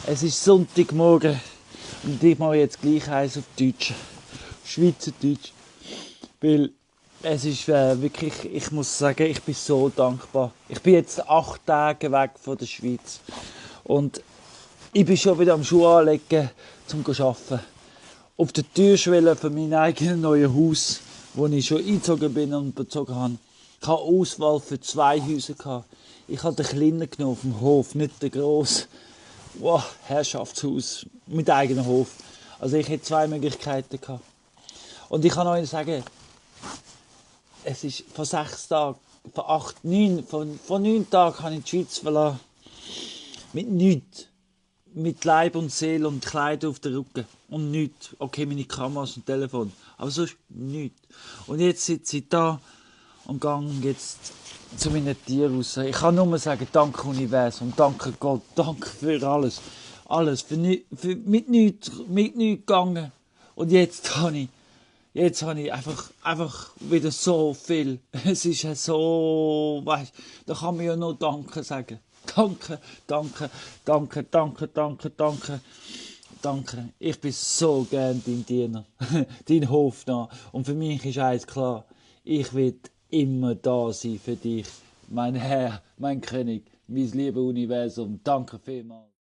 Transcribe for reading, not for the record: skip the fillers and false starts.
Es ist Sonntagmorgen und ich mache jetzt gleich eins auf Deutsch, Schweizerdeutsch, weil es ist wirklich, ich muss sagen, ich bin so dankbar. Ich bin jetzt 8 Tage weg von der Schweiz und ich bin schon wieder am Schuh anlegen, um zu arbeiten. Auf der Türschwelle von meinem eigenen neuen Haus, wo ich schon eingezogen bin und bezogen habe. Ich hatte Auswahl für 2 Häuser. Ich habe den kleinen genommen auf dem Hof, nicht den grossen. Wow, Herrschaftshaus mit eigenem Hof. Also ich hätte 2 Möglichkeiten gehabt. Und ich kann euch sagen, es ist vor 6 Tagen, vor 8, 9, vor 9 Tagen habe ich die Schweiz verlassen. Mit nichts. Mit Leib und Seele und Kleider auf den Rücken. Und nichts. Okay, meine Kameras und Telefon. Aber sonst nichts. Und jetzt sitze ich da und gehe jetzt zu meinen Tieren raus. Ich kann nur sagen, danke Universum, danke Gott, danke für alles. Alles, mit nichts gegangen. Und jetzt habe ich einfach wieder so viel. Es ist ja so, weißt, da kann man ja nur Danke sagen. Danke, danke, danke, danke, danke, danke, danke. Ich bin so gern dein Diener, dein Hofnarr. Und für mich ist eins klar, ich will immer da sein für dich, mein Herr, mein König, mein liebes Universum. Danke vielmals.